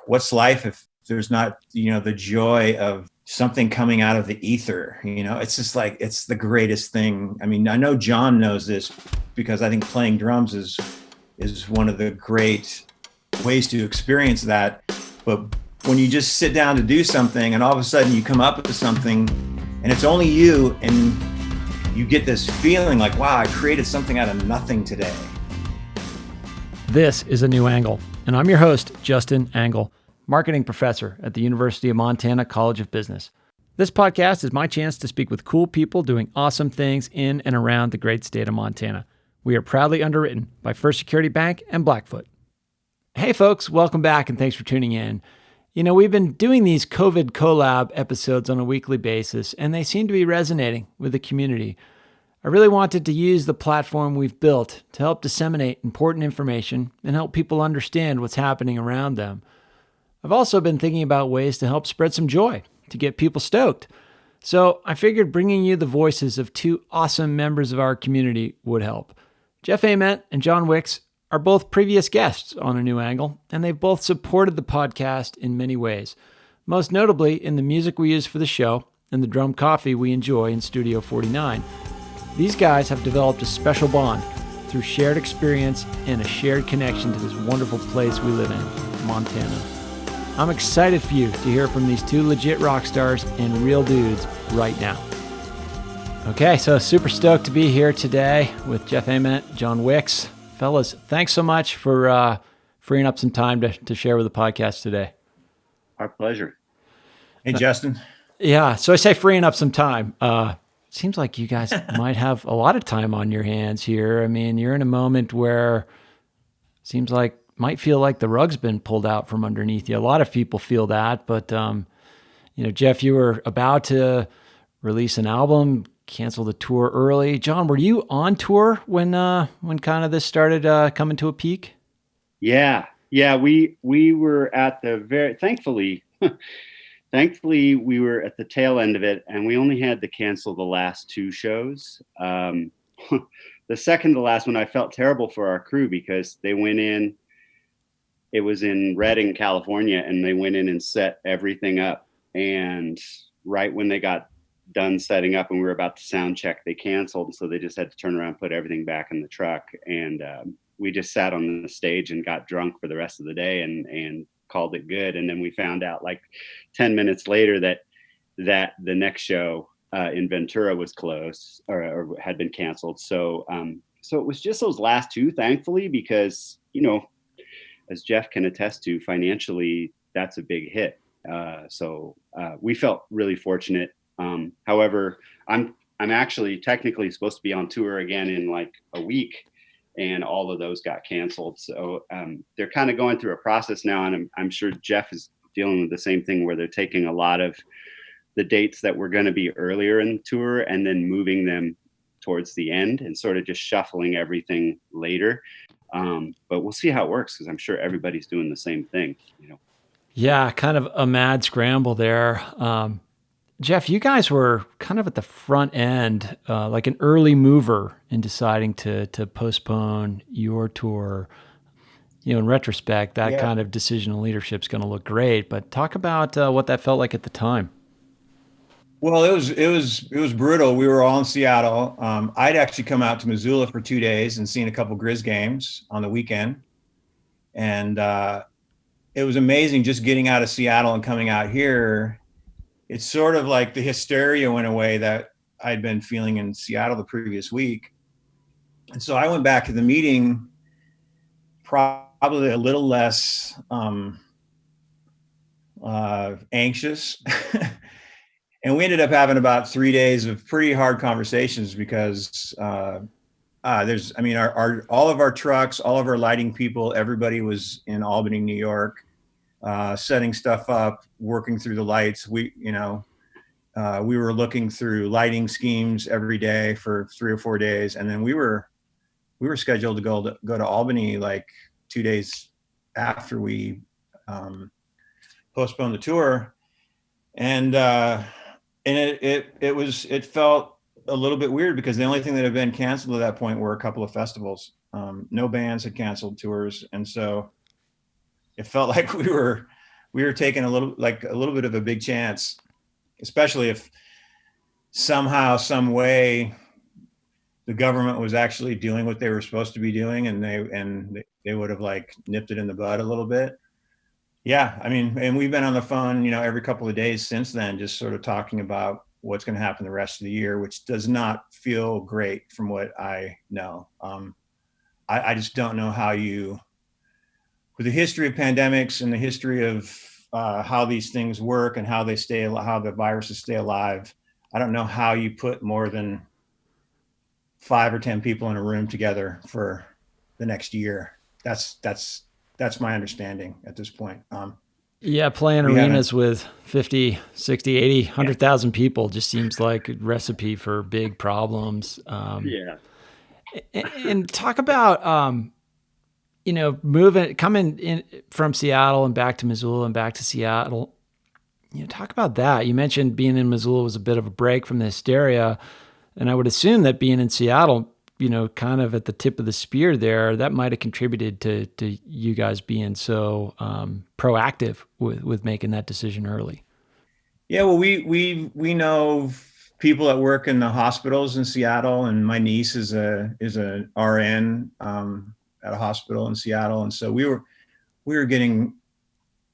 what's life if there's not, the joy of something coming out of the ether? It's just like, it's the greatest thing. I mean, I know John knows this because I think playing drums is one of the great ways to experience that. But when you just sit down to do something and all of a sudden you come up with something and it's only you, and you get this feeling like, wow, I created something out of nothing today. This is A New Angle, and I'm your host, Justin Angle, marketing professor at the University of Montana College of Business. This podcast is my chance to speak with cool people doing awesome things in and around the great state of Montana. We are proudly underwritten by First Security Bank and Blackfoot. Hey folks, welcome back and thanks for tuning in. We've been doing these COVID collab episodes on a weekly basis, and they seem to be resonating with the community. I really wanted to use the platform we've built to help disseminate important information and help people understand what's happening around them. I've also been thinking about ways to help spread some joy, to get people stoked. So I figured bringing you the voices of two awesome members of our community would help. Jeff Ament and John Wicks are both previous guests on A New Angle, and they've both supported the podcast in many ways, most notably in the music we use for the show and the drum coffee we enjoy in Studio 49. These guys have developed a special bond through shared experience and a shared connection to this wonderful place we live in, Montana. I'm excited for you to hear from these two legit rock stars and real dudes right now. Okay, so super stoked to be here today with Jeff Ament, John Wicks. Fellas, thanks so much for freeing up some time to share with the podcast today. Our pleasure. Hey, Justin. Yeah, so I say freeing up some time. Seems like you guys might have a lot of time on your hands here. I mean, you're in a moment where seems like might feel like the rug's been pulled out from underneath you. A lot of people feel that, but Jeff, you were about to release an album, cancel the tour early. John, were you on tour when kind of this started coming to a peak? Yeah, we were at the thankfully we were at the tail end of it, and we only had to cancel the last two shows. The second to last one, I felt terrible for our crew because they went in. It was in Redding, California, and they went in and set everything up. And right when they got done setting up and we were about to sound check, they canceled. So they just had to turn around, put everything back in the truck. And we just sat on the stage and got drunk for the rest of the day and called it good. And then we found out like 10 minutes later that the next show in Ventura was closed or had been canceled. So it was just those last two, thankfully, because, as Jeff can attest to, financially, that's a big hit. So we felt really fortunate. However, I'm actually technically supposed to be on tour again in like a week, and all of those got canceled. So they're kind of going through a process now, and I'm sure Jeff is dealing with the same thing where they're taking a lot of the dates that were going to be earlier in the tour and then moving them towards the end and sort of just shuffling everything later. But we'll see how it works because I'm sure everybody's doing the same thing, Yeah, kind of a mad scramble there. Jeff, you guys were kind of at the front end, like an early mover in deciding to postpone your tour. In retrospect, that kind of decision and leadership is going to look great. But talk about what that felt like at the time. Well, it was brutal. We were all in Seattle. I'd actually come out to Missoula for 2 days and seen a couple Grizz games on the weekend. And it was amazing just getting out of Seattle and coming out here. It's sort of like the hysteria went away that I'd been feeling in Seattle the previous week. And so I went back to the meeting probably a little less anxious. And we ended up having about 3 days of pretty hard conversations because all of our trucks, all of our lighting people, everybody was in Albany, New York, setting stuff up, working through the lights. We were looking through lighting schemes every day for 3 or 4 days. And then we were scheduled to go to Albany like 2 days after we postponed the tour. And it felt a little bit weird because the only thing that had been canceled at that point were a couple of festivals. No bands had canceled tours. And so it felt like we were we were taking a little bit of a big chance, especially if somehow, some way, the government was actually doing what they were supposed to be doing, and they would have like nipped it in the bud a little bit. Yeah, I mean, and we've been on the phone, every couple of days since then, just sort of talking about what's going to happen the rest of the year, which does not feel great from what I know. I just don't know how you, with the history of pandemics and the history of how these things work and how the viruses stay alive. I don't know how you put more than 5 or 10 people in a room together for the next year. That's my understanding at this point. Yeah, playing arenas with 50, 60, 80, 100,000 people just seems like a recipe for big problems. And talk about, coming in from Seattle and back to Missoula and back to Seattle. Talk about that. You mentioned being in Missoula was a bit of a break from the hysteria. And I would assume that being in Seattle, kind of at the tip of the spear there, that might have contributed to you guys being so proactive with making that decision early. Yeah, well, we know people that work in the hospitals in Seattle, and my niece is an RN at a hospital in Seattle, and so we were getting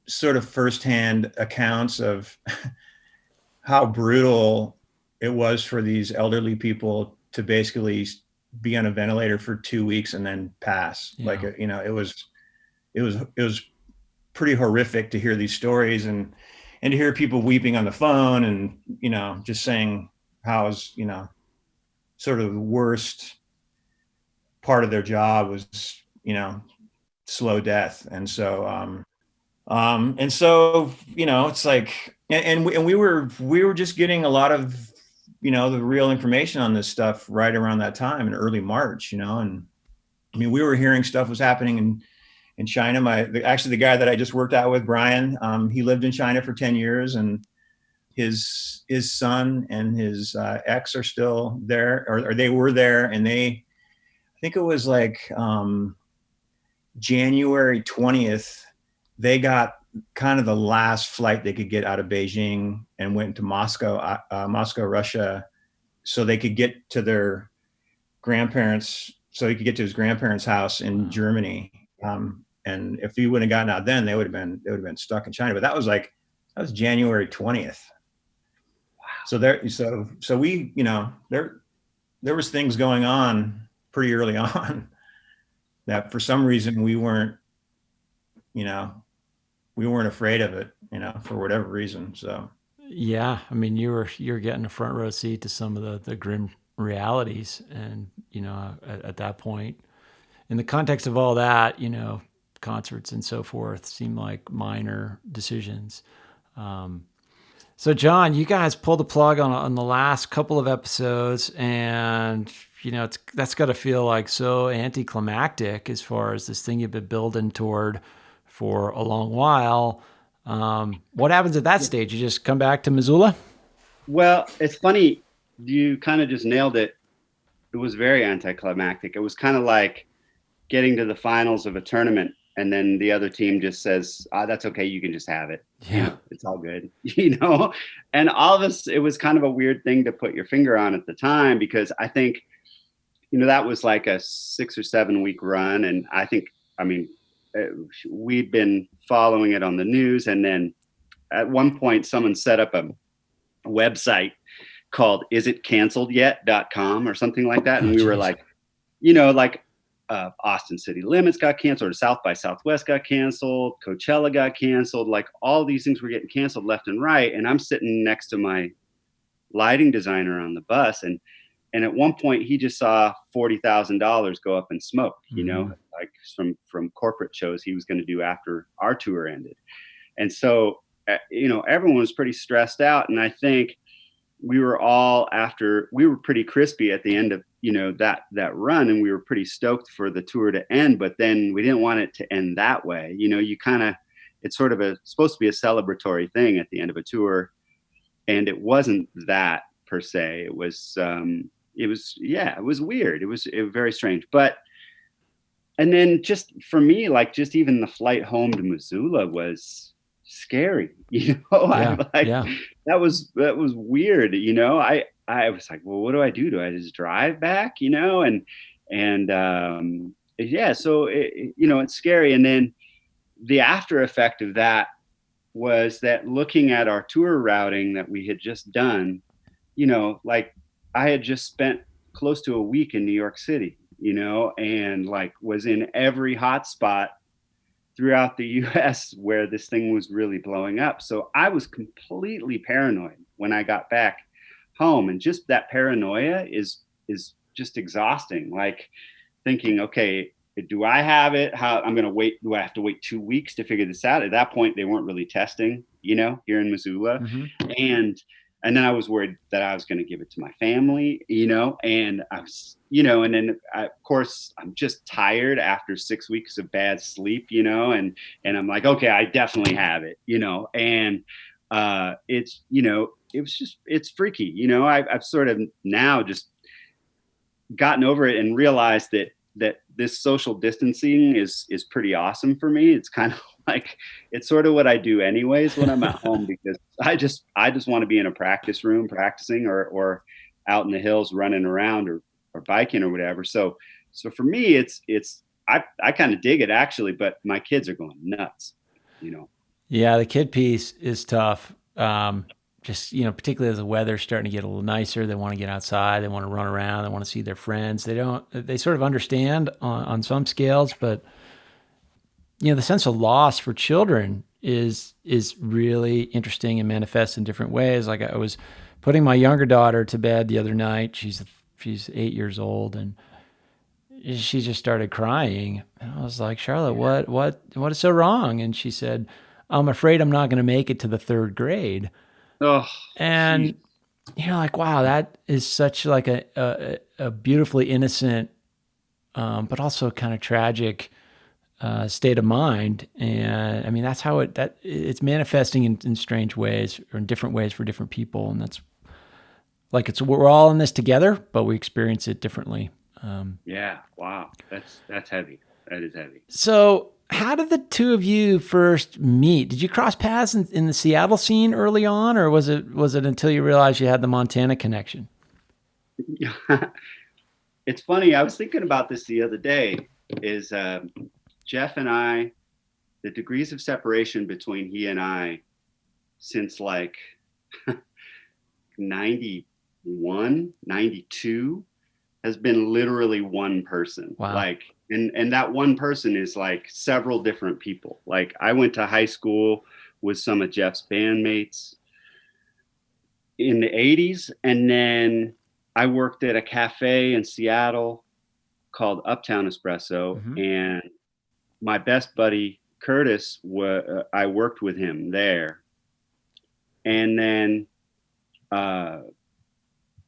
sort of firsthand accounts of how brutal it was for these elderly people to basically be on a ventilator for 2 weeks and then pass. Yeah. Like, it was pretty horrific to hear these stories and to hear people weeping on the phone and, just saying how is, sort of the worst part of their job was, slow death. And so, it's like, and we were just getting a lot of, the real information on this stuff right around that time in early March, and I mean, we were hearing stuff was happening in China. Actually the guy that I just worked out with, Brian, he lived in China for 10 years, and his son and his ex are still there, or they were there. And I think it was like January 20th, they got kind of the last flight they could get out of Beijing and went to Moscow, Russia, so they could get to their grandparents, so he could get to his grandparents' house in Germany. And if he wouldn't have gotten out then, they would have been stuck in China. But that was January 20th. Wow. So we, there was things going on pretty early on that for some reason we weren't afraid of it, for whatever reason. So, yeah, I mean, you're getting a front row seat to some of the grim realities. And, at that point, in the context of all that, concerts and so forth seem like minor decisions. So John, you guys pulled the plug on the last couple of episodes, and, that's got to feel like so anticlimactic as far as this thing you've been building toward for a long while. What happens at that stage? You just come back to Missoula? Well, it's funny. You kind of just nailed it. It was very anticlimactic. It was kind of like getting to the finals of a tournament, and then the other team just says, that's okay. You can just have it. Yeah. It's all good, and all of us, it was kind of a weird thing to put your finger on at the time, because I think, that was like a 6 or 7 week run. And we'd been following it on the news. And then at one point someone set up a website called isitcanceledyet.com or something like that. And we were like, Austin City Limits got canceled, or South by Southwest got canceled, Coachella got canceled, like all these things were getting canceled left and right. And I'm sitting next to my lighting designer on the bus, and at one point he just saw $40,000 go up in smoke, like from corporate shows he was going to do after our tour ended. And so, everyone was pretty stressed out. And I think we were pretty crispy at the end of, that run, and we were pretty stoked for the tour to end, but then we didn't want it to end that way. It's sort of supposed to be a celebratory thing at the end of a tour. And it wasn't that per se. It was weird. It was very strange. And then just for me, like just even the flight home to Missoula was scary, you know. Yeah. I'm like, Yeah. that was weird, you know. I was like, well, what do I do? Do I just drive back, you know? And yeah, so you know, it's scary. And then the after effect of that was that looking at our tour routing that we had just done, you know, like I had just spent close to a week in New York City, you know, and like was in every hotspot throughout the US where this thing was really blowing up. So I was completely paranoid when I got back home. And just that paranoia is just exhausting. Like thinking, okay, do I have it? How I'm going to wait? Do I have to wait 2 weeks to figure this out? At that point, they weren't really testing, you know, here in Missoula, Mm-hmm. and and then I was worried that I was going to give it to my family, you know, and I was, you know, and then of course I'm just tired after 6 weeks of bad sleep, you know, and I'm like, okay, I definitely have it, you know, and it's, you know, it was just, it's freaky, you know. I've sort of now just gotten over it and realized that this social distancing is pretty awesome for me. It's kind of like it's sort of what I do anyways when I'm at home, because I just want to be in a practice room practicing, or out in the hills running around, or biking or whatever. So for me it's I kind of dig it actually, but my kids are going nuts, you know. Yeah, the kid piece is tough. Just, you know, particularly as the weather's starting to get a little nicer, they want to get outside, they want to run around, they want to see their friends. They sort of understand on some scales, but you know, the sense of loss for children is really interesting and manifests in different ways. Like I was putting my younger daughter to bed the other night. She's 8 years old, and she just started crying. And I was like, Charlotte, what is so wrong? And she said, I'm afraid I'm not going to make it to the third grade. Oh, And geez. you're like, wow, that is such like a beautifully innocent, but also kind of tragic state of mind. And I mean, that's how it's manifesting in strange ways or in different ways for different people. And that's like, we're all in this together, but we experience it differently. Yeah, wow, that's heavy. That is heavy. So how did the two of you first meet? Did you cross paths in the Seattle scene early on, or was it until you realized you had the Montana connection? It's funny. I was thinking about this the other day. Is Jeff and I, the degrees of separation between he and I since like 91, 92 has been literally one person. Wow. Like, and that one person is like several different people. Like I went to high school with some of Jeff's bandmates in the 80s. And then I worked at a cafe in Seattle called Uptown Espresso. Mm-hmm. And my best buddy, Curtis, I worked with him there. And then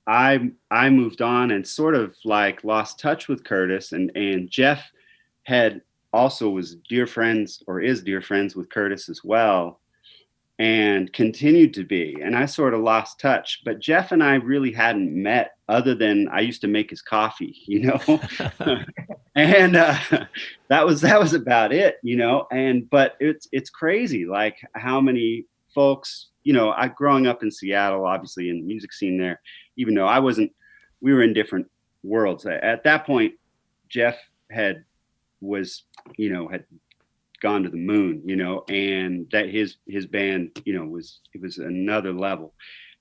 I moved on and sort of like lost touch with Curtis, and Jeff had also was dear friends, or is dear friends with Curtis as well, and continued to be. And I sort of lost touch, but Jeff and I really hadn't met other than I used to make his coffee, you know, and that was about it, you know. And but it's crazy, like how many folks, you know, I growing up in Seattle, obviously in the music scene there, even though I wasn't, we were in different worlds. At that point, Jeff was, you know, had gone to the moon, you know, and that his band, you know, it was another level.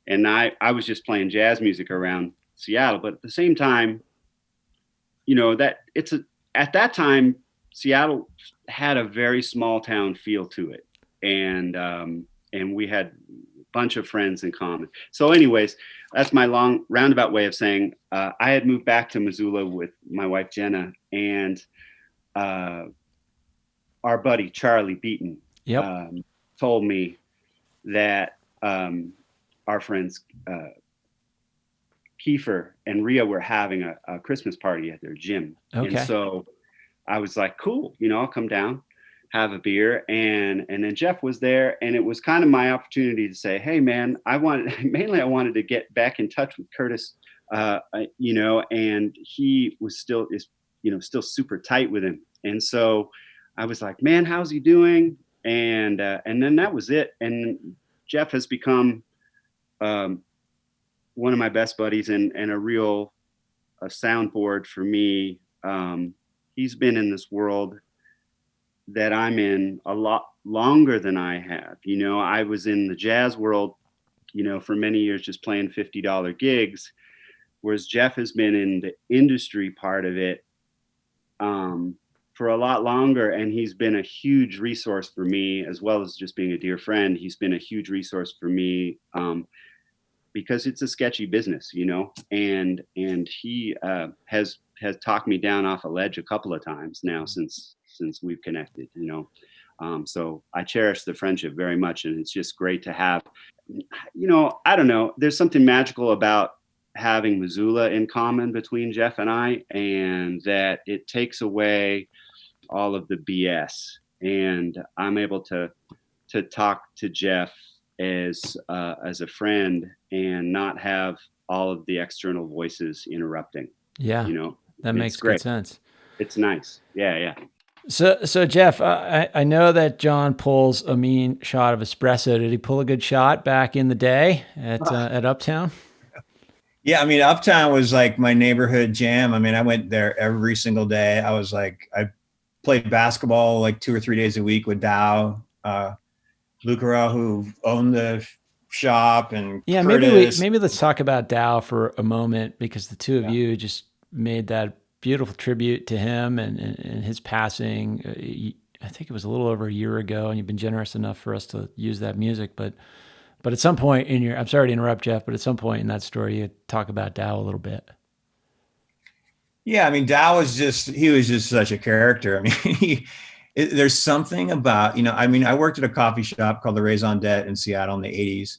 And I was just playing jazz music around Seattle, but at the same time, you know, that at that time, Seattle had a very small town feel to it. And we had a bunch of friends in common. So anyways, that's my long roundabout way of saying I had moved back to Missoula with my wife, Jenna, and our buddy, Charlie Beaton, Yep. told me that our friends, Kiefer and Rhea, were having a Christmas party at their gym. Okay. And so I was like, cool, you know, I'll come down, have a beer. And then Jeff was there, and it was kind of my opportunity to say, hey man, I wanted to get back in touch with Curtis, you know, and he was still super tight with him. And so I was like, man, how's he doing? And then that was it. And Jeff has become one of my best buddies and a soundboard for me. He's been in this world that I'm in a lot longer than I have. You know, I was in the jazz world, you know, for many years, just playing $50 gigs, whereas Jeff has been in the industry part of it for a lot longer. And he's been a huge resource for me, as well as just being a dear friend. He's been a huge resource for me because it's a sketchy business, you know, and he has talked me down off a ledge a couple of times now since we've connected, you know. So I cherish the friendship very much, and it's just great to have, you know, I don't know, there's something magical about having Missoula in common between Jeff and I, and that it takes away all of the BS, and I'm able to talk to Jeff as a friend and not have all of the external voices interrupting. Yeah, you know, that makes good sense. It's nice. Yeah. So Jeff, I know that John pulls a mean shot of espresso. Did he pull a good shot back in the day at Uptown? Yeah, I mean, Uptown was like my neighborhood jam. I mean, I went there every single day. I played basketball like 2 or 3 days a week with Dow, Lucaro, who owned the shop, and yeah, Curtis. maybe let's talk about Dow for a moment, because the two of you just made that beautiful tribute to him and his passing. I think it was a little over a year ago, and you've been generous enough for us to use that music. But at some point I'm sorry to interrupt, Jeff, but at some point in that story, you talk about Dow a little bit. Yeah, I mean, Dow was just such a character. I mean, there's something about, you know, I mean, I worked at a coffee shop called the Raison d'Etre in Seattle in the 80s.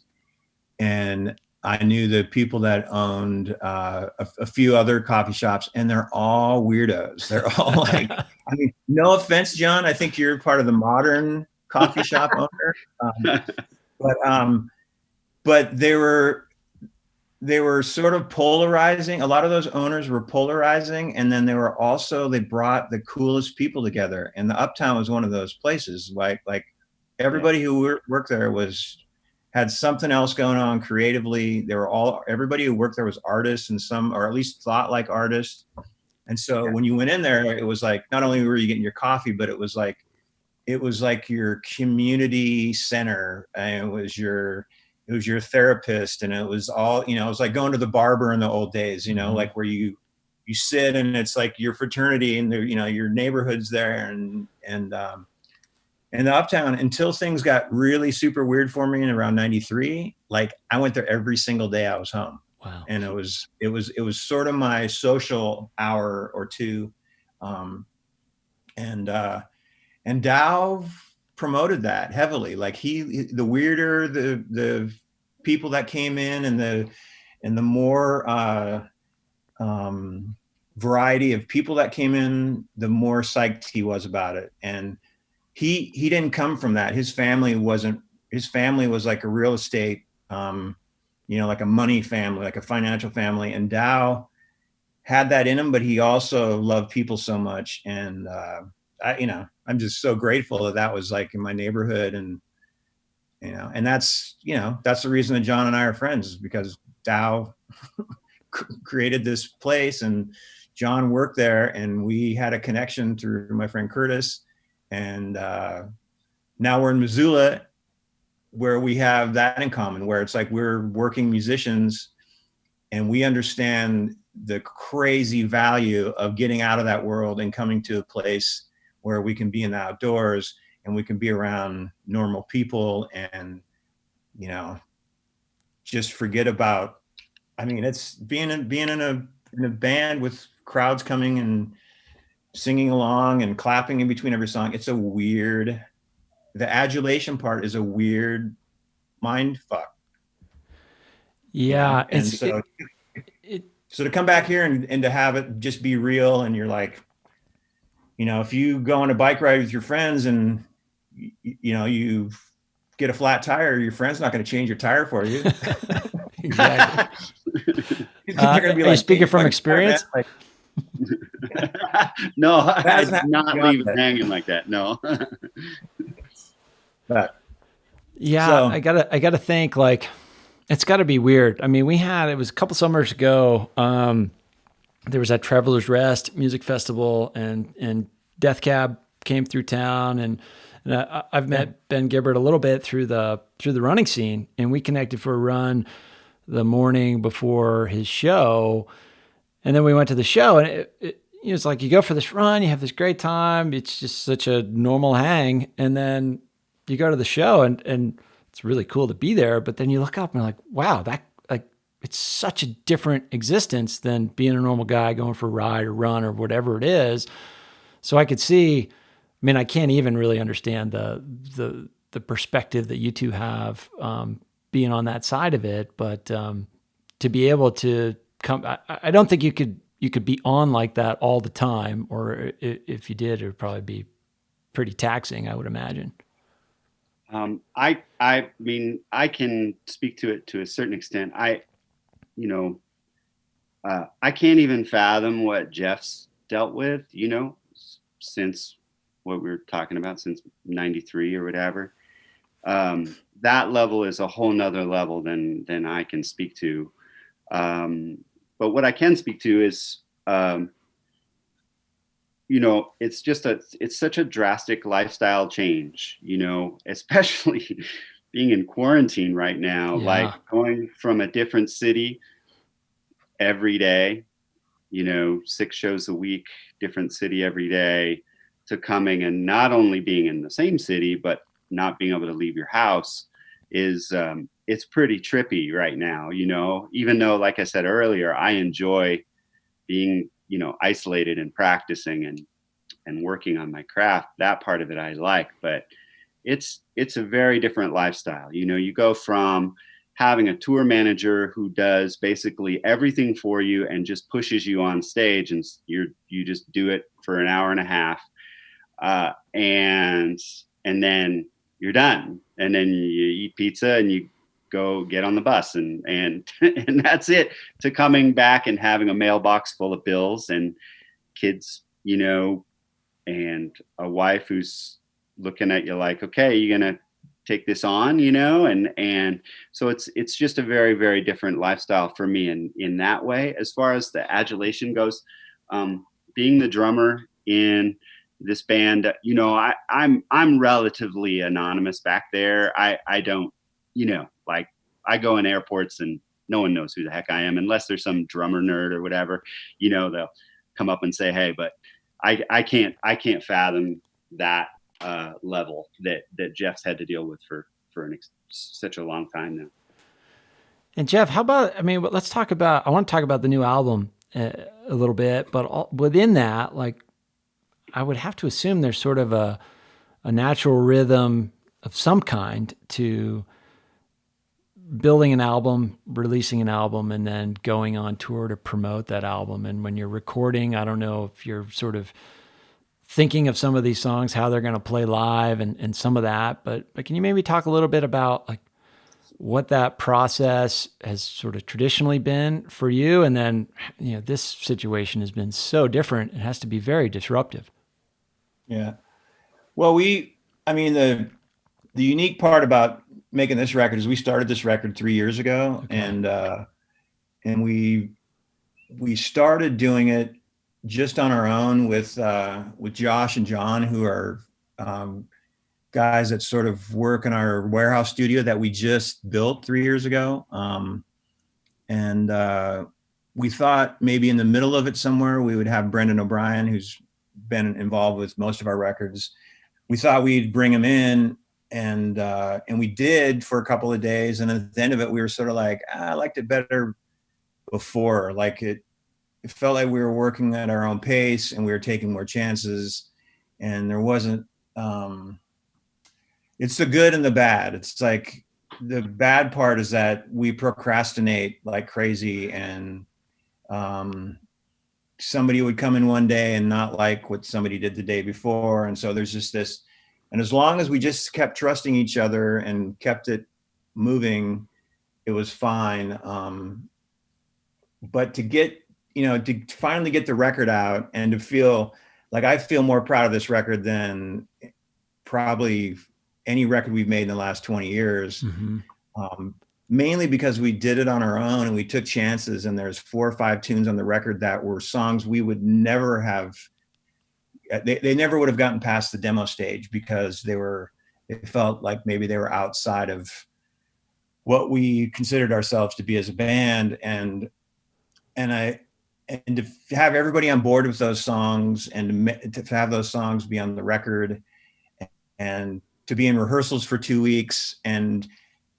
And I knew the people that owned a few other coffee shops, and they're all weirdos. They're all like, I mean, no offense, John, I think you're part of the modern coffee shop owner. But they were sort of polarizing. A lot of those owners were polarizing. And then they brought the coolest people together. And the Uptown was one of those places. Like everybody who worked there had something else going on creatively. Everybody who worked there was artists, and or at least thought like artists. And so when you went in there, it was like, not only were you getting your coffee, but it was like your community center, and it was your therapist, and it was all, you know, it was like going to the barber in the old days, you know, like where you sit, and it's like your fraternity, and you know, your neighborhood's there, and the Uptown, until things got really super weird for me in around 93, like I went there every single day I was home. Wow. And it was sort of my social hour or two. And Dow promoted that heavily. Like the weirder the people that came in, and the more variety of people that came in, the more psyched he was about it. And he didn't come from that. His family was like a real estate, you know, like a money family, like a financial family. And Dow had that in him, but he also loved people so much. And, I'm just so grateful that was like in my neighborhood. And, you know, and that's the reason that John and I are friends, is because Dow created this place, and John worked there, and we had a connection through my friend Curtis. And now we're in Missoula, where we have that in common, where it's like we're working musicians, and we understand the crazy value of getting out of that world and coming to a place where we can be in the outdoors, and we can be around normal people, and, you know, just forget about, I mean, it's being in a band with crowds coming and singing along and clapping in between every song. It's the adulation part is a weird mind fuck. Yeah. You know? And so to come back here and to have it just be real, and you're like, you know, if you go on a bike ride with your friends and, you know, you get a flat tire, your friend's not going to change your tire for you. Exactly. Are you speaking from experience? No, I did not leave it hanging like that. No. But Yeah, so I gotta think, like, it's got to be weird. I mean, it was a couple summers ago. There was that Traveler's Rest music festival, and Death Cab came through town, and I've yeah, met Ben Gibbard a little bit through the running scene, and we connected for a run the morning before his show, and then we went to the show, and it's like you go for this run, you have this great time, it's just such a normal hang, and then you go to the show, and it's really cool to be there, but then you look up and you're like, wow, that, like, it's such a different existence than being a normal guy going for a ride or run or whatever it is. So I could see, I mean, I can't even really understand the perspective that you two have, being on that side of it, but to be able to come, I don't think you could be on like that all the time, or if you did, it would probably be pretty taxing, I would imagine. I mean, I can speak to it to a certain extent. You know, I can't even fathom what Jeff's dealt with, since what we were talking about, since 93 or whatever. That level is a whole nother level than I can speak to. But what I can speak to is, it's such a drastic lifestyle change, especially being in quarantine right now, like Yeah. going from a different city every day, 6 shows a week, different city every day, to coming and not only being in the same city, but not being able to leave your house is, it's pretty trippy right now, even though, like I said earlier, I enjoy being, isolated and practicing and working on my craft. That part of it I like, but it's a very different lifestyle. You go from having a tour manager who does basically everything for you and just pushes you on stage, and you just do it for an hour and a half, and then you're done, and then you eat pizza and you go get on the bus, and and that's it, to coming back and having a mailbox full of bills and kids, and a wife who's looking at you like, okay, you're gonna take this on, and so it's just a very, very different lifestyle for me in that way. As far as the adulation goes, being the drummer in this band, I'm relatively anonymous back there. I don't, like, I go in airports and no one knows who the heck I am, unless there's some drummer nerd or whatever, they'll come up and say, hey, but I can't fathom that level that Jeff's had to deal with for such a long time now. And Jeff, how about, I mean, I want to talk about the new album, a little bit, but within that, like, I would have to assume there's sort of a natural rhythm of some kind to building an album, releasing an album, and then going on tour to promote that album. And when you're recording, I don't know if you're sort of thinking of some of these songs, how they're going to play live, and some of that, but can you maybe talk a little bit about, like, what that process has sort of traditionally been for you? And then, this situation has been so different. It has to be very disruptive. yeah. Well, I mean, the unique part about making this record is we started this record 3 years ago, Okay. and we started doing it just on our own with Josh and John, who are guys that sort of work in our warehouse studio that we just built 3 years ago. And we thought maybe in the middle of it somewhere we would have Brendan O'Brien, who's been involved with most of our records. We thought we'd bring him in, and we did for a couple of days. And at the end of it, we were sort of like, I liked it better before. Like, it felt like we were working at our own pace and we were taking more chances, and there wasn't, it's the good and the bad. It's like, the bad part is that we procrastinate like crazy, and somebody would come in one day and not like what somebody did the day before. And so there's just this, and as long as we just kept trusting each other and kept it moving, it was fine. But to finally get the record out and to feel like, I feel more proud of this record than probably any record we've made in the last 20 years. Mm-hmm. Mainly because we did it on our own and we took chances, and there's 4 or 5 tunes on the record that were songs we would never have, they never would have gotten past the demo stage because it felt like maybe they were outside of what we considered ourselves to be as a band. And to have everybody on board with those songs, and to have those songs be on the record, and to be in rehearsals for 2 weeks. And,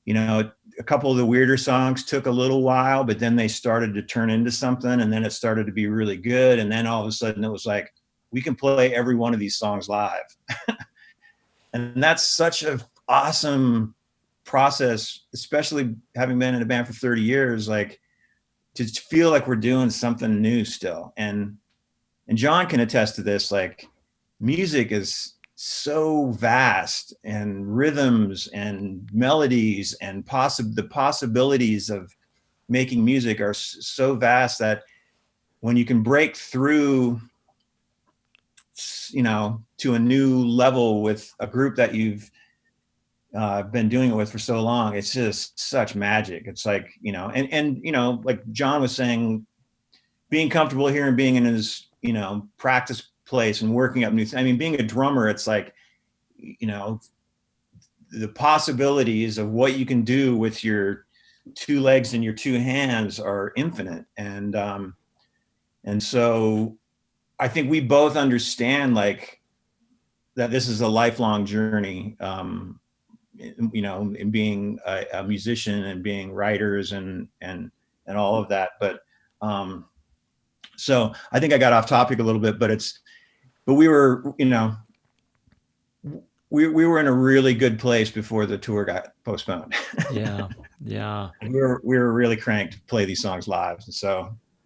you know, a couple of the weirder songs took a little while, but then they started to turn into something, and then it started to be really good. And then all of a sudden it was like, we can play every one of these songs live. And that's such an awesome process, especially having been in a band for 30 years, like to feel like we're doing something new still. And John can attest to this, like music is so vast, and rhythms and melodies and the possibilities of making music are so vast that when you can break through, you know, to a new level with a group that you've been doing it with for so long, it's just such magic. It's like, you know, and you know, like John was saying, being comfortable here and being in his, you know, practice place and working up new things. I mean, being a drummer, it's like, you know, the possibilities of what you can do with your 2 legs and your 2 hands are infinite. And so I think we both understand like that this is a lifelong journey, you know, in being a musician and being writers and all of that. But so I think I got off topic a little bit, but we were, you know, we were in a really good place before the tour got postponed. Yeah. we were really cranked to play these songs live.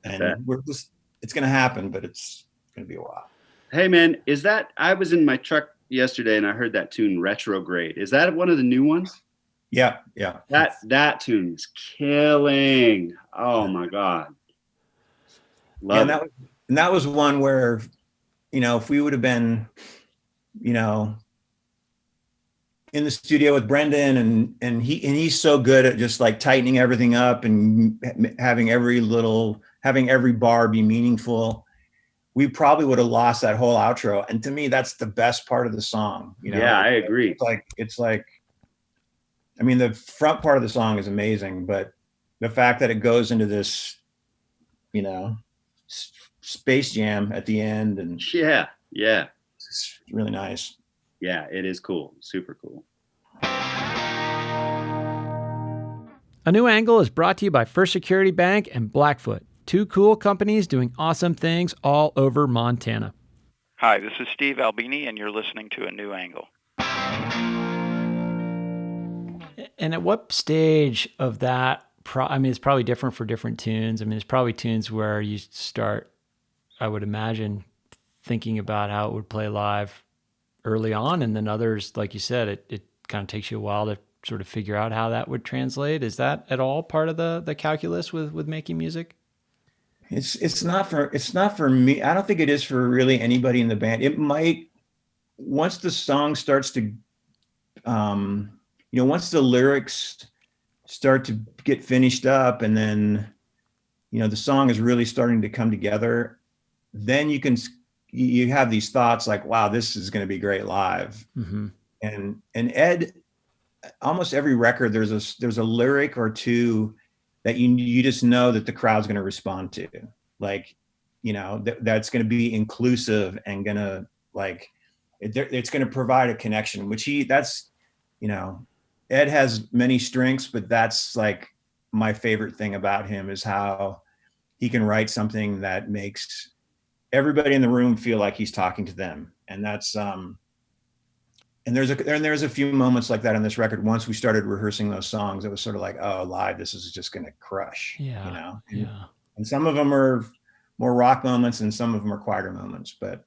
And we're just, it's going to happen, but it's going to be a while. Hey man, I was in my truck yesterday and I heard that tune Retrograde. Is that one of the new ones? Yeah. That tune is killing. Oh my God. And that was one where, you know, if we would have been, you know, in the studio with Brendan and he's so good at just like tightening everything up and having every bar be meaningful, we probably would have lost that whole outro. And to me, that's the best part of the song. You know? Yeah, I agree. It's like, I mean, the front part of the song is amazing, but the fact that it goes into this, you know, Space Jam at the end, and yeah, it's really nice. Yeah, it is cool. Super cool. A New Angle is brought to you by First Security Bank and Blackfoot, 2 cool companies doing awesome things all over Montana. Hi, this is Steve Albini, and you're listening to A New Angle. And at what stage of that, I mean, it's probably different for different tunes. I mean, there's probably tunes where you start, I would imagine, thinking about how it would play live early on, and then others, like you said, it kind of takes you a while to sort of figure out how that would translate. Is that at all part of the calculus with making music? It's not for me. I don't think it is for really anybody in the band. It might, once the song starts to, you know, once the lyrics start to get finished up, and then, you know, the song is really starting to come together, then you have these thoughts like, wow, this is going to be great live. Mm-hmm. And Ed, almost every record, there's a lyric or two that you just know that the crowd's going to respond to, like, you know, that's going to be inclusive and going to, like, it's going to provide a connection, that's, you know, Ed has many strengths, but that's like my favorite thing about him is how he can write something that makes everybody in the room feel like he's talking to them. And that's, and there's a few moments like that on this record. Once we started rehearsing those songs, it was sort of like, oh, live, this is just going to crush, you know? And some of them are more rock moments and some of them are quieter moments, but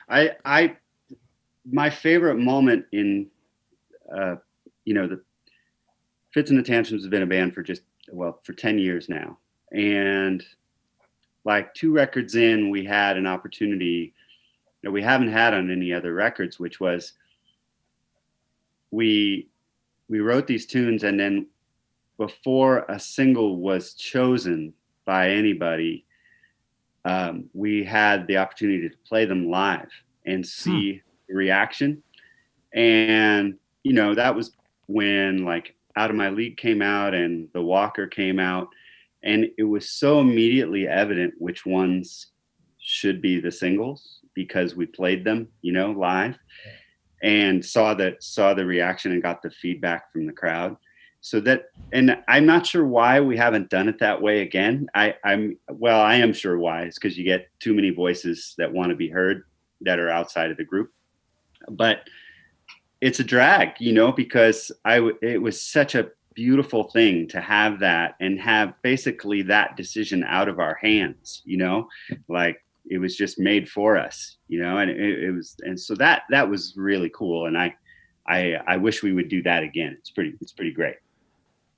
I my favorite moment in, you know, the Fitz and the Tantrums has been a band for for 10 years now. And like 2 records in, we had an opportunity that we haven't had on any other records, which was we wrote these tunes, and then before a single was chosen by anybody, we had the opportunity to play them live and see the reaction. And, that was when like Out of My League came out and The Walker came out. And it was so immediately evident which ones should be the singles because we played them, live, and saw the reaction and got the feedback from the crowd. So that, and I'm not sure why we haven't done it that way again. I am sure why. It's because you get too many voices that want to be heard that are outside of the group. But it's a drag, because it was such a beautiful thing to have that and have basically that decision out of our hands, like it was just made for us, and it was, and so that was really cool. And I wish we would do that again. It's pretty great.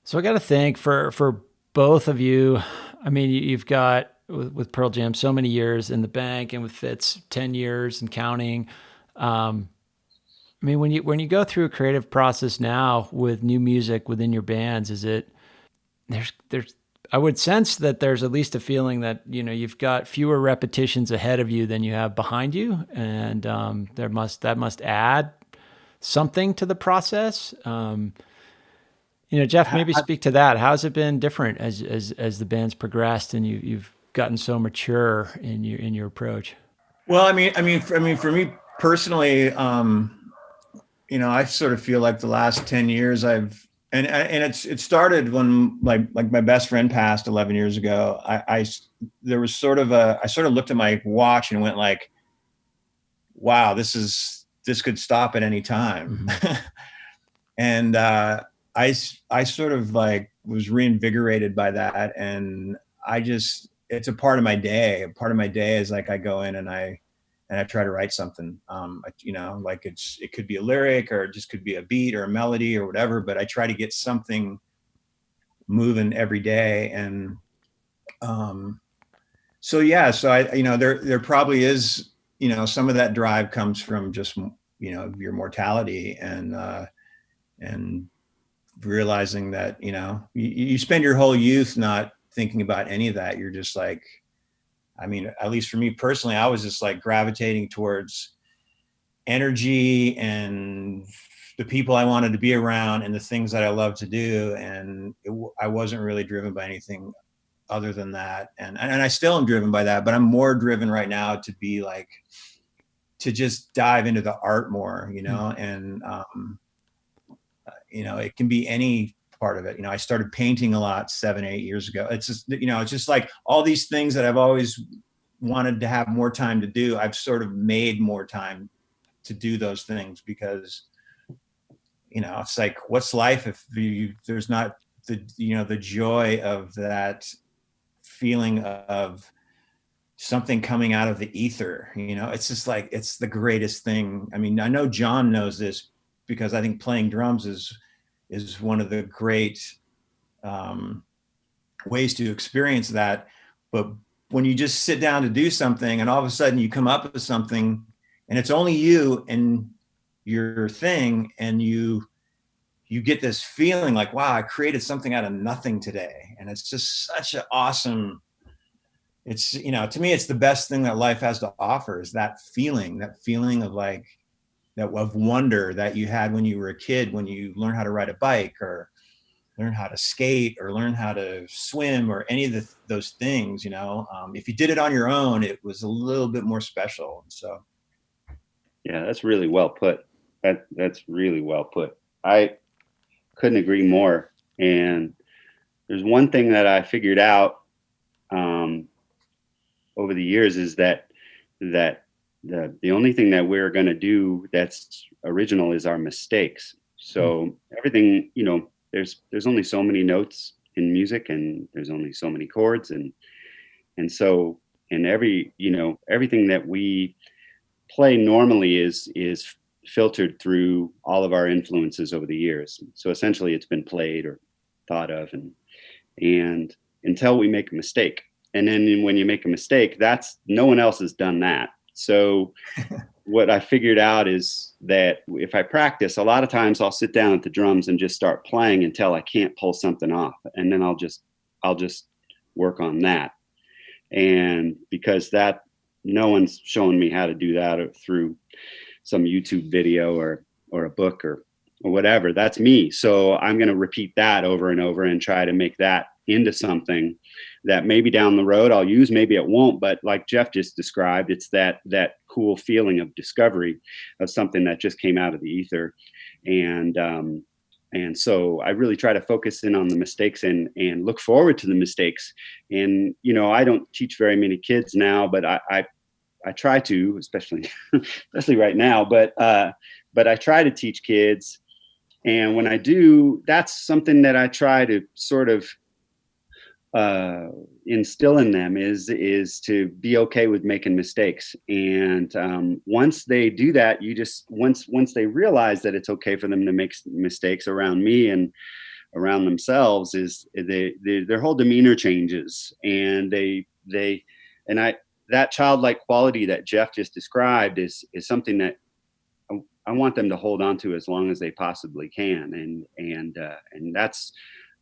So I got to think for both of you, I mean, you've got with Pearl Jam so many years in the bank, and with Fitz 10 years and counting. I mean, when you go through a creative process now with new music within your bands, is it there's I would sense that there's at least a feeling that you've got fewer repetitions ahead of you than you have behind you, and that must add something to the process. Jeff, maybe speak to that. How's it been different as the band's progressed and you've gotten so mature in your approach? Well, I mean, for me personally, I sort of feel like the last 10 years and it started when like my best friend passed 11 years ago. I sort of looked at my watch and went like, wow, this could stop at any time. Mm-hmm. And I sort of like was reinvigorated by that. And it's a part of my day. A part of my day is like I go in and I try to write something, like it could be a lyric or it just could be a beat or a melody or whatever, but I try to get something moving every day. And so there probably is, some of that drive comes from just, your mortality and realizing that, you spend your whole youth not thinking about any of that. You're just like, I mean, at least for me personally, I was just like gravitating towards energy and the people I wanted to be around and the things that I love to do. And I wasn't really driven by anything other than that. And I still am driven by that, but I'm more driven right now to be like, to just dive into the art more, and, it can be any part of it. I started painting a lot 7-8 years ago. It's just, it's just like all these things that I've always wanted to have more time to do. I've sort of made more time to do those things because, it's like, what's life if there's not the joy of that feeling of something coming out of the ether, it's just like, it's the greatest thing. I mean, I know John knows this because I think playing drums is one of the great ways to experience that. But when you just sit down to do something and all of a sudden you come up with something and it's only you and your thing, and you get this feeling like, wow, I created something out of nothing today. And it's just such an awesome, it's, to me, it's the best thing that life has to offer is that feeling of like, that of wonder that you had when you were a kid, when you learn how to ride a bike or learn how to skate or learn how to swim or any of those things, if you did it on your own, it was a little bit more special. So. Yeah, that's really well put. That's really well put. I couldn't agree more. And there's one thing that I figured out over the years is that the only thing that we're going to do that's original is our mistakes. So everything, there's only so many notes in music and there's only so many chords. And so in everything that we play normally is filtered through all of our influences over the years. So essentially it's been played or thought of and until we make a mistake. And then when you make a mistake, that's no one else has done that. So what I figured out is that if I practice, a lot of times I'll sit down at the drums and just start playing until I can't pull something off. And then I'll just work on that. And because that, no one's showing me how to do that through some YouTube video or a book or whatever. That's me. So I'm going to repeat that over and over and try to make that into something that maybe down the road I'll use, maybe it won't. But like Jeff just described, it's that cool feeling of discovery of something that just came out of the ether. And so I really try to focus in on the mistakes and look forward to the mistakes. And, you know, I don't teach very many kids now, but I try to, especially right now, but I try to teach kids. And when I do, that's something that I try to sort of instill in them is to be okay with making mistakes. And once they do that, once they realize that it's okay for them to make mistakes around me and around themselves, is their whole demeanor changes. And that childlike quality that Jeff just described is something that I want them to hold on to as long as they possibly can. And that's,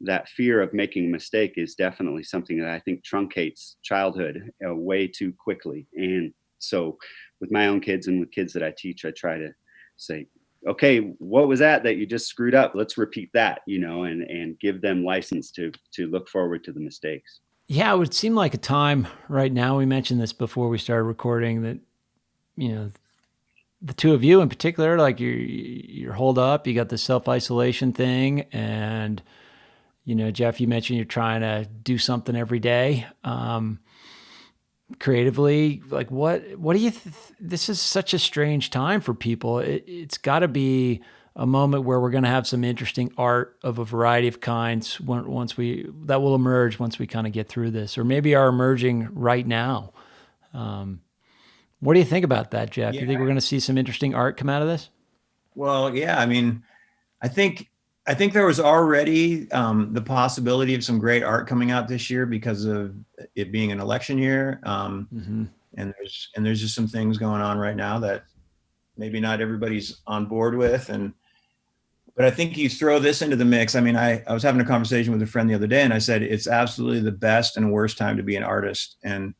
that fear of making a mistake is definitely something that I think truncates childhood way too quickly. And so with my own kids and with kids that I teach, I try to say, okay, what was that you just screwed up? Let's repeat that, you know, and give them license to look forward to the mistakes. Yeah, it would seem like a time right now. We mentioned this before we started recording that, you know, the two of you in particular, like you're holed up, you got the self-isolation thing. And, you know, Jeff, you mentioned you're trying to do something every day, creatively. Like what do you, this is such a strange time for people. It's gotta be a moment where we're going to have some interesting art of a variety of kinds that will emerge once we kind of get through this, or maybe are emerging right now. What do you think about that, Jeff? Yeah. You think we're going to see some interesting art come out of this? Well, yeah. I mean, I think there was already the possibility of some great art coming out this year because of it being an election year. And there's just some things going on right now that maybe not everybody's on board with. But I think you throw this into the mix. I mean, I was having a conversation with a friend the other day, and I said it's absolutely the best and worst time to be an artist, and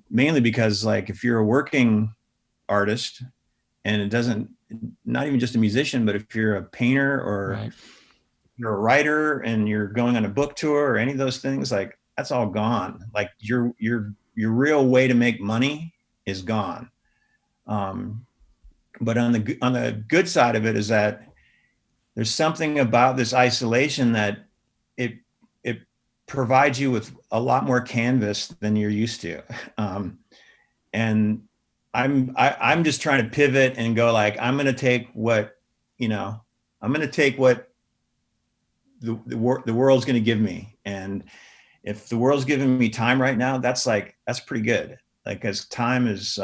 mainly because, like, if you're a working artist, and it doesn't, not even just a musician, but if you're a painter or Right. you're a writer and you're going on a book tour or any of those things, like that's all gone. Like your real way to make money is gone. But on the good side of it is that there's something about this isolation that it provides you with a lot more canvas than you're used to. And I'm just trying to pivot and go, like, I'm going to take what the world's going to give me. And if the world's giving me time right now, that's pretty good. Like, 'cause time is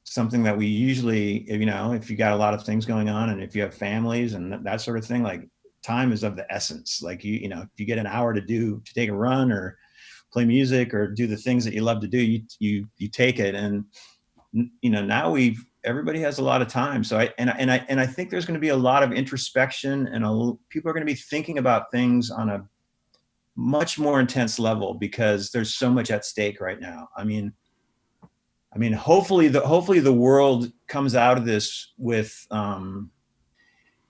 something that we usually, you know, if you got a lot of things going on and if you have families and that sort of thing, like, time is of the essence. Like, you know, if you get an hour to take a run or play music or do the things that you love to do, you take it. And, you know, now everybody has a lot of time. So I think there's going to be a lot of introspection, and people are going to be thinking about things on a much more intense level because there's so much at stake right now. I mean, hopefully the world comes out of this with,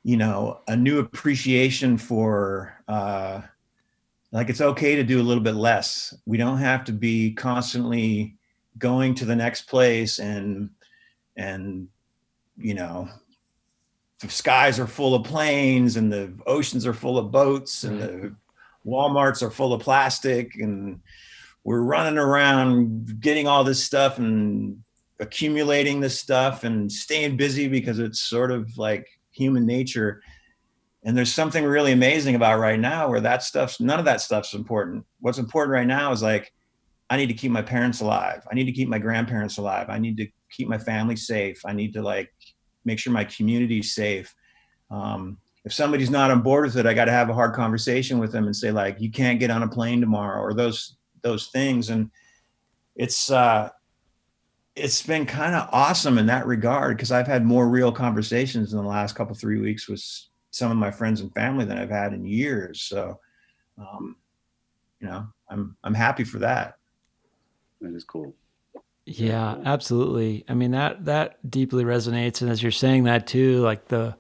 you know, a new appreciation for, like, it's okay to do a little bit less. We don't have to be constantly going to the next place and, you know, the skies are full of planes and the oceans are full of boats and the Walmarts are full of plastic, and we're running around getting all this stuff and accumulating this stuff and staying busy because it's sort of like human nature. And there's something really amazing about right now where none of that stuff's important. What's important right now is, like, I need to keep my parents alive. I need to keep my grandparents alive. I need to keep my family safe. I need to, like, make sure my community's safe. If somebody's not on board with it, I got to have a hard conversation with them and say, like, you can't get on a plane tomorrow, or those things. And it's it's been kind of awesome in that regard because I've had more real conversations in the last couple 3 weeks with some of my friends and family than I've had in years. So, um, I'm happy for that. That is cool. Yeah, absolutely. I mean, that deeply resonates. And as you're saying that too, like I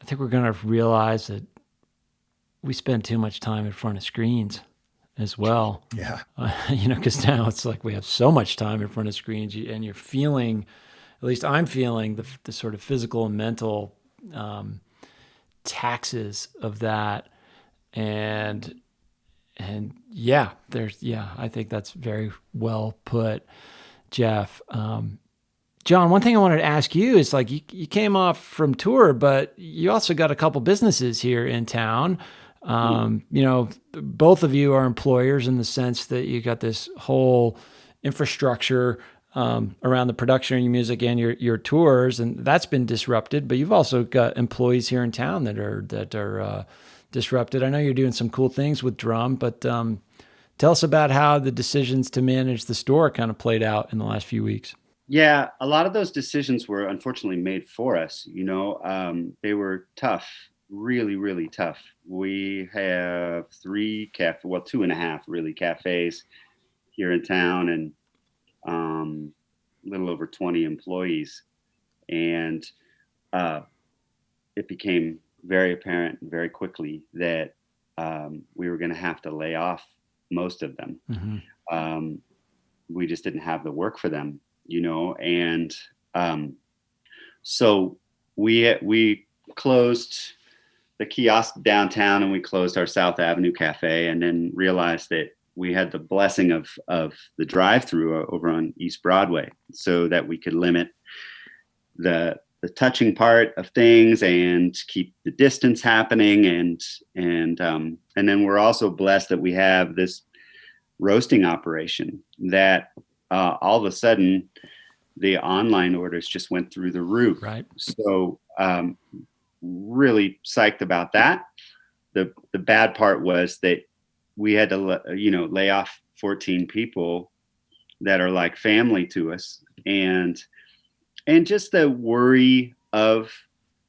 think we're going to realize that we spend too much time in front of screens as well. Yeah. Because now it's like we have so much time in front of screens, and you're feeling, at least I'm feeling the sort of physical and mental taxes of that. And yeah, I think that's very well put, Jeff. John, one thing I wanted to ask you is like you came off from tour, but you also got a couple businesses here in town. Both of you are employers in the sense that you got this whole infrastructure around the production of your music and your tours, and that's been disrupted. But you've also got employees here in town that are disrupted. I know you're doing some cool things with drum, but tell us about how the decisions to manage the store kind of played out in the last few weeks. Yeah, a lot of those decisions were unfortunately made for us. They were tough, really, really tough. We have 2.5 really cafes here in town, and a little over 20 employees. And it became very apparent very quickly that we were going to have to lay off most of them. Mm-hmm. We just didn't have the work for them, and so we closed the kiosk downtown, and we closed our South Avenue cafe, and then realized that we had the blessing of the drive-through over on East Broadway, so that we could limit the touching part of things and keep the distance happening. And then we're also blessed that we have this roasting operation that all of a sudden the online orders just went through the roof. Right. So really psyched about that. The bad part was that we had to lay off 14 people that are like family to us, and just the worry of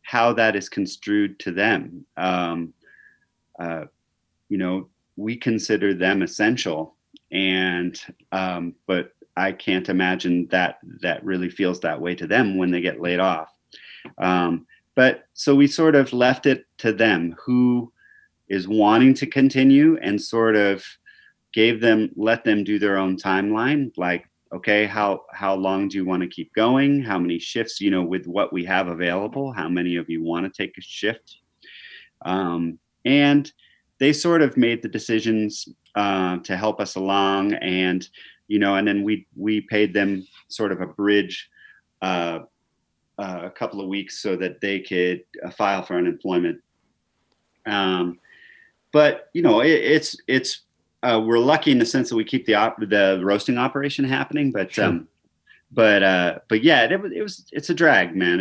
how that is construed to them. We consider them essential, and but I can't imagine that really feels that way to them when they get laid off. But so we sort of left it to them, who is wanting to continue, and sort of let them do their own timeline. Like, okay, how long do you want to keep going? How many shifts, with what we have available, how many of you want to take a shift? And they sort of made the decisions to help us along. And, and then we paid them sort of a bridge a couple of weeks so that they could file for unemployment. But, it's we're lucky in the sense that we keep the roasting operation happening, but sure. But yeah, it's a drag, man.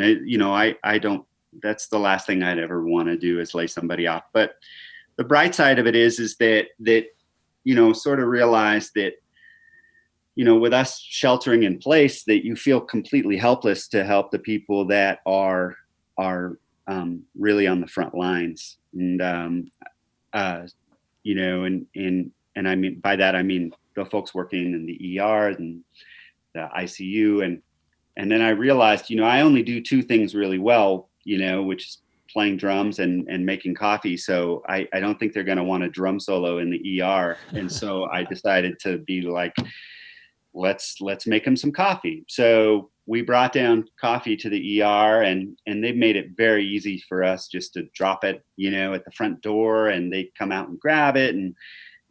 I don't. That's the last thing I'd ever want to do is lay somebody off. But the bright side of it is that sort of realize that with us sheltering in place, that you feel completely helpless to help the people that are really on the front lines, and and I mean, by that, I mean the folks working in the ER and the ICU. And then I realized, I only do two things really well, which is playing drums and making coffee. So I don't think they're going to want a drum solo in the ER. And so I decided to be like, let's make them some coffee. So we brought down coffee to the ER, and they've made it very easy for us just to drop it, at the front door, and they come out and grab it.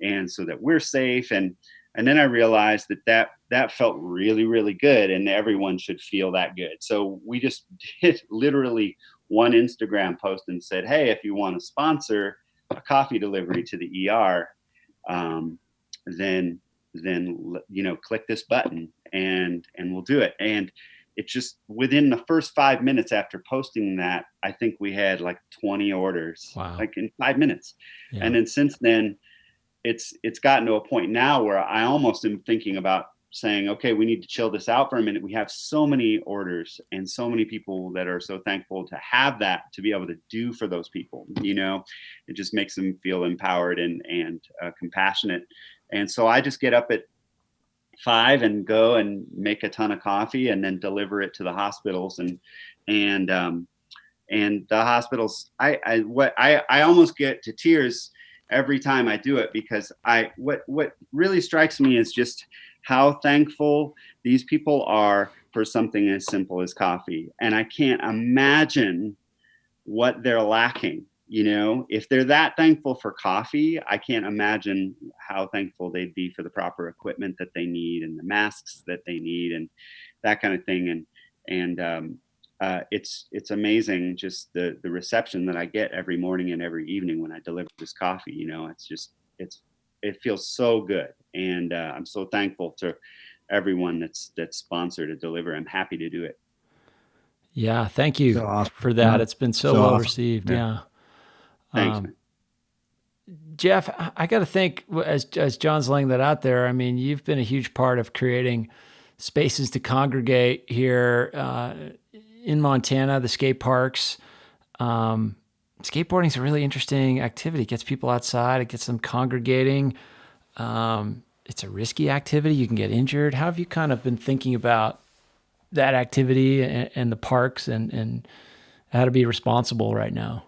And so that we're safe. And then I realized that felt really, really good, and everyone should feel that good. So we just did literally one Instagram post and said, hey, if you want to sponsor a coffee delivery to the ER, then click this button and we'll do it. And it just, within the first 5 minutes after posting that, I think we had like 20 orders. Wow. Like in 5 minutes. Yeah. And then since then, it's gotten to a point now where I almost am thinking about saying, okay, we need to chill this out for a minute. We have so many orders and so many people that are so thankful to have that, to be able to do for those people. It just makes them feel empowered and compassionate. And so I just get up at 5 and go and make a ton of coffee and then deliver it to the hospitals. And the hospitals, I almost get to tears every time I do it, because what really strikes me is just how thankful these people are for something as simple as coffee. And I can't imagine what they're lacking. If they're that thankful for coffee, I can't imagine how thankful they'd be for the proper equipment that they need and the masks that they need and that kind of thing. And it's amazing just the reception that I get every morning and every evening when I deliver this coffee. It feels so good, and I'm so thankful to everyone that's sponsored to deliver. I'm happy to do it. Yeah, thank you for that. It's been so well received. Yeah. Thanks, man. Jeff, I got to think, as John's laying that out there, I mean, you've been a huge part of creating spaces to congregate here in Montana, the skate parks. Skateboarding is a really interesting activity. It gets people outside. It gets them congregating. It's a risky activity. You can get injured. How have you kind of been thinking about that activity and the parks and how to be responsible right now?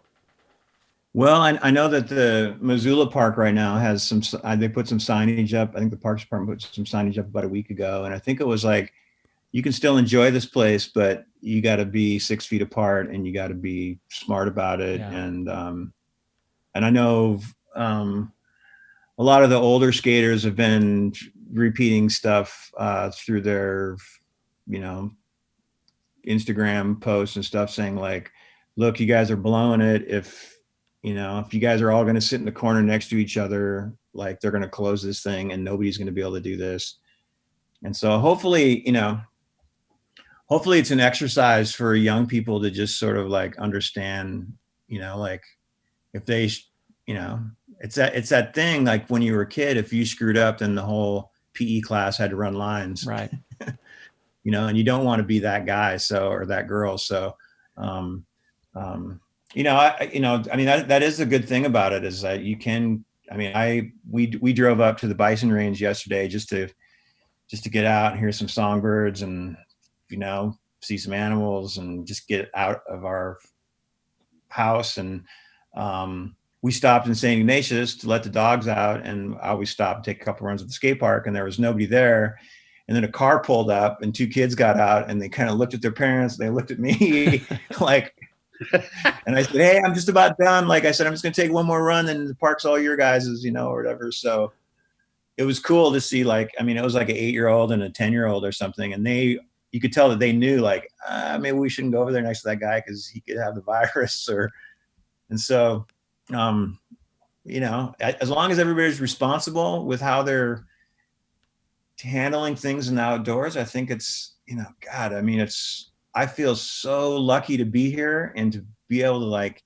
Well, I know that the Missoula Park right now has they put some signage up. I think the Parks Department put some signage up about a week ago. And I think it was like, you can still enjoy this place, but you got to be 6 feet apart and you got to be smart about it. Yeah. And I know a lot of the older skaters have been repeating stuff through their, Instagram posts and stuff saying like, look, you guys are blowing it. If you guys are all going to sit in the corner next to each other, like they're going to close this thing and nobody's going to be able to do this. And so hopefully it's an exercise for young people to just sort of like understand, like if they, it's that thing, like when you were a kid, if you screwed up, then the whole PE class had to run lines. Right. And you don't want to be that guy. Or that girl. So, that is the good thing about it is that you can, we drove up to the bison range yesterday just to get out and hear some songbirds and, see some animals and just get out of our house. And we stopped in St. Ignatius to let the dogs out. And I always stop and take a couple runs at the skate park, and there was nobody there. And then a car pulled up and 2 kids got out and they kind of looked at their parents. They looked at me like, and I said, hey, I'm just about done. Like I said, I'm just going to take one more run and the park's all your guys's, or whatever. So it was cool to see, like, it was like an 8-year-old and a 10-year-old or something. And you could tell that they knew like, maybe we shouldn't go over there next to that guy because he could have the virus and so, as long as everybody's responsible with how they're handling things in the outdoors, I think it's, I feel so lucky to be here and to be able to like,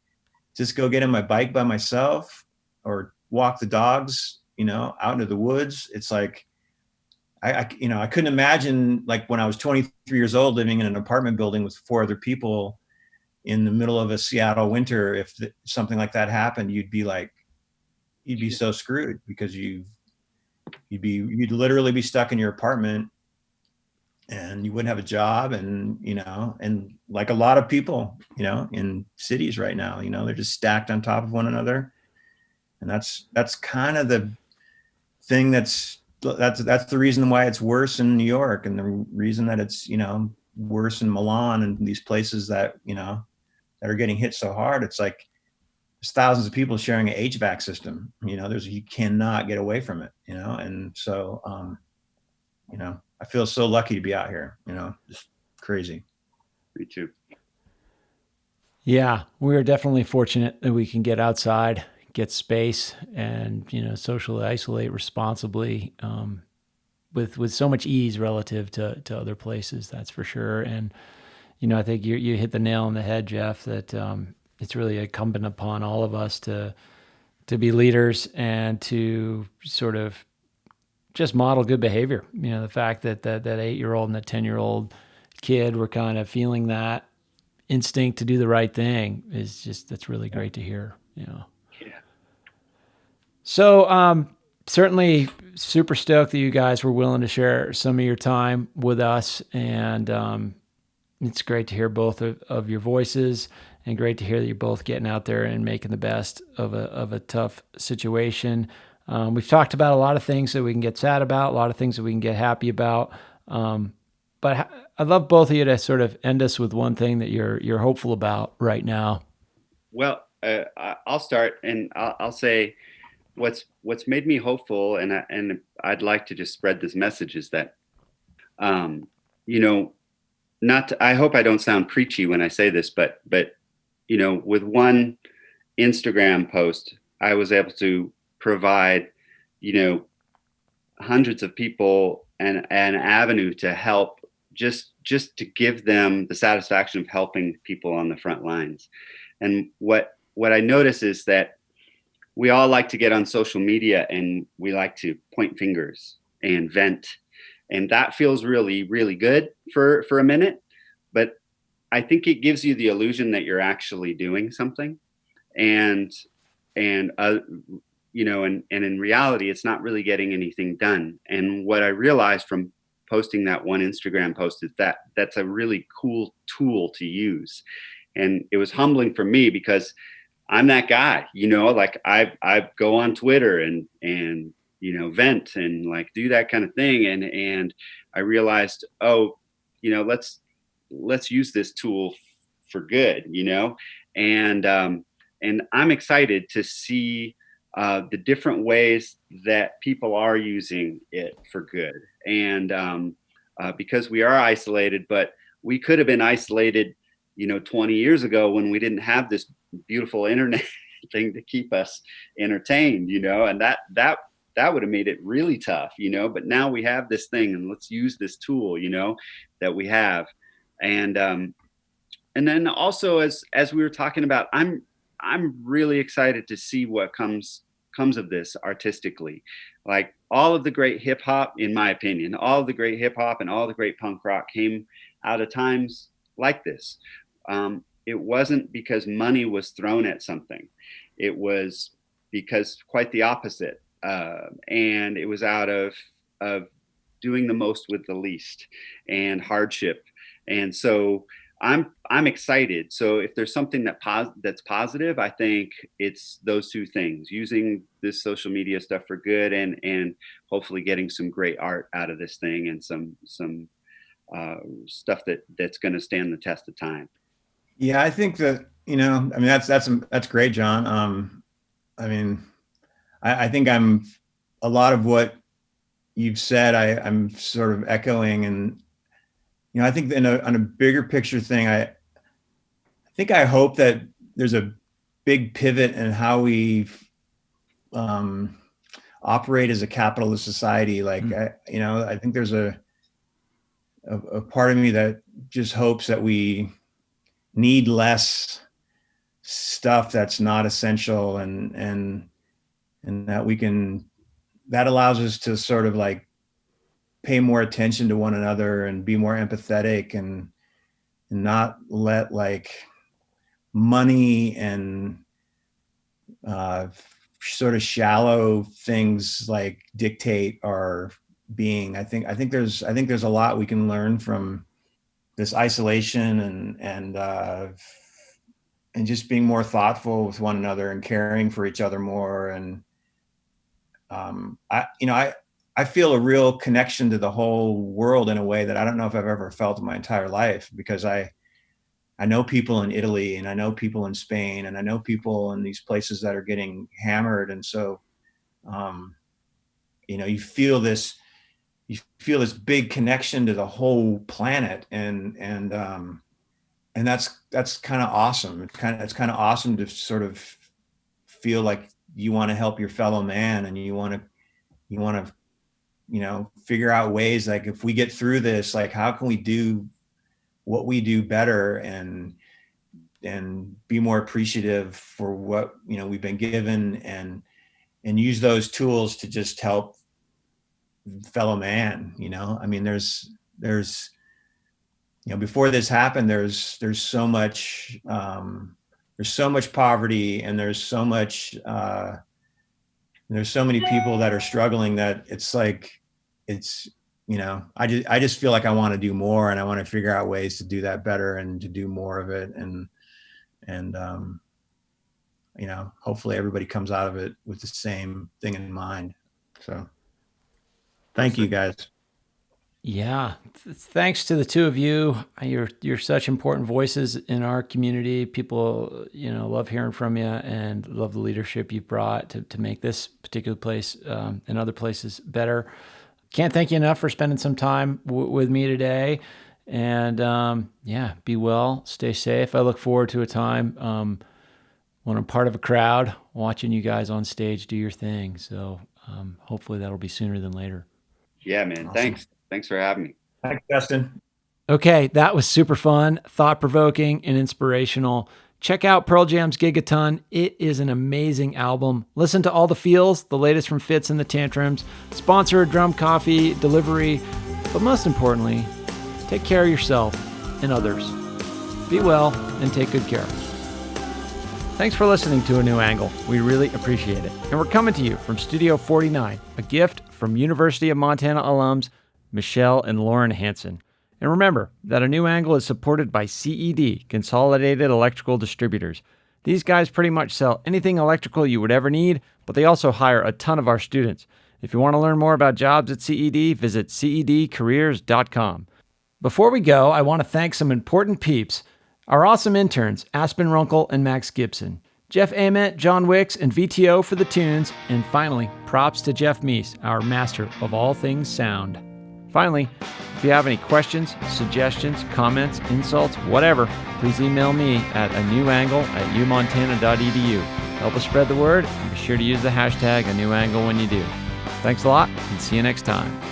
just go get on my bike by myself or walk the dogs, out into the woods. It's like, I couldn't imagine like when I was 23 years old living in an apartment building with 4 other people in the middle of a Seattle winter. If something like that happened, you'd be so screwed because you'd literally be stuck in your apartment and you wouldn't have a job. And, and like a lot of people, in cities right now, they're just stacked on top of one another. And that's kind of the thing that's the reason why it's worse in New York, and the reason that it's, worse in Milan and these places that, that are getting hit so hard. It's like there's thousands of people sharing an HVAC system, you cannot get away from it, and so, I feel so lucky to be out here, just crazy. Me too. Yeah, we're definitely fortunate that we can get outside, get space, and socially isolate responsibly with so much ease relative to other places. That's for sure. And I think you hit the nail on the head, Jeff. That it's really incumbent upon all of us to be leaders and to sort of just model good behavior. The fact that that 8-year-old and that 10-year-old kid were kind of feeling that instinct to do the right thing that's really great to hear. Yeah. So certainly super stoked that you guys were willing to share some of your time with us, and it's great to hear both of your voices, and great to hear that you're both getting out there and making the best of a tough situation. We've talked about a lot of things that we can get sad about, a lot of things that we can get happy about. But I'd love both of you to sort of end us with one thing that you're hopeful about right now. Well, I'll start, and I'll say what's made me hopeful, and I'd like to just spread this message is that, I hope I don't sound preachy when I say this, but with one Instagram post, I was able to provide, hundreds of people an avenue to help, just to give them the satisfaction of helping people on the front lines. And what I notice is that we all like to get on social media and we like to point fingers and vent. And that feels really, really good for a minute. But I think it gives you the illusion that you're actually doing something. And in reality, it's not really getting anything done. And what I realized from posting that one Instagram post is that that's a really cool tool to use. And it was humbling for me because I'm that guy, like I go on Twitter and vent and like do that kind of thing. And I realized, let's use this tool for good, and I'm excited to see the different ways that people are using it for good. And because we are isolated, but we could have been isolated, 20 years ago when we didn't have this beautiful internet thing to keep us entertained, and that would have made it really tough, but now we have this thing, and let's use this tool, that we have. And then also as we were talking about, I'm really excited to see what comes of this artistically. Like all of the great hip hop, in my opinion, all of the great hip hop and all the great punk rock came out of times like this. It wasn't because money was thrown at something. It was because quite the opposite. And it was out of doing the most with the least and hardship. And so I'm excited. So if there's something that's positive, I think it's those two things: using this social media stuff for good, and hopefully getting some great art out of this thing, and some stuff that's going to stand the test of time. Yeah, I think that, that's great, John. I think I'm a lot of what you've said, I'm sort of echoing. And, I think on a bigger picture thing, I hope that there's a big pivot in how we operate as a capitalist society. Like, I think there's a part of me that just hopes that we need less stuff that's not essential, and that allows us to sort of like pay more attention to one another and be more empathetic, and not let like money and sort of shallow things like dictate our being. I think there's a lot we can learn from this isolation, and just being more thoughtful with one another and caring for each other more. And I feel a real connection to the whole world in a way that I don't know if I've ever felt in my entire life, because I know people in Italy, and I know people in Spain, and I know people in these places that are getting hammered. And so, you feel this big connection to the whole planet. And that's kind of awesome. It's kind of awesome to sort of feel like you want to help your fellow man, and you want to figure out ways, like, if we get through this, like, how can we do what we do better, and be more appreciative for what we've been given, and use those tools to just help fellow man. I mean, there's before this happened, there's so much poverty, and there's so many people that are struggling, that it's like, I just feel like I want to do more, and I want to figure out ways to do that better and to do more of it. And hopefully everybody comes out of it with the same thing in mind. So thank you, guys. Yeah. Thanks to the two of you. You're such important voices in our community. People, love hearing from you and love the leadership you've brought to make this particular place and other places better. Can't thank you enough for spending some time with me today. And be well, stay safe. I look forward to a time when I'm part of a crowd watching you guys on stage do your thing. So hopefully that'll be sooner than later. Yeah, man. Awesome. Thanks for having me. Thanks, Justin. Okay, that was super fun, thought-provoking, and inspirational. Check out Pearl Jam's Gigaton. It is an amazing album. Listen to All the Feels, the latest from Fitz and the Tantrums. Sponsor a drum coffee delivery. But most importantly, take care of yourself and others. Be well and take good care. Thanks for listening to A New Angle. We really appreciate it. And we're coming to you from Studio 49, a gift from University of Montana alums Michelle and Lauren Hansen. And remember that A New Angle is supported by CED, Consolidated Electrical Distributors. These guys pretty much sell anything electrical you would ever need, but they also hire a ton of our students. If you want to learn more about jobs at CED, visit cedcareers.com. Before we go, I want to thank some important peeps. Our awesome interns, Aspen Runkle and Max Gibson. Jeff Ament, John Wicks, and VTO for the tunes. And finally, props to Jeff Meese, our master of all things sound. Finally, if you have any questions, suggestions, comments, insults, whatever, please email me at anewangle@umontana.edu. Help us spread the word, and be sure to use the hashtag #anewangle when you do. Thanks a lot, and see you next time.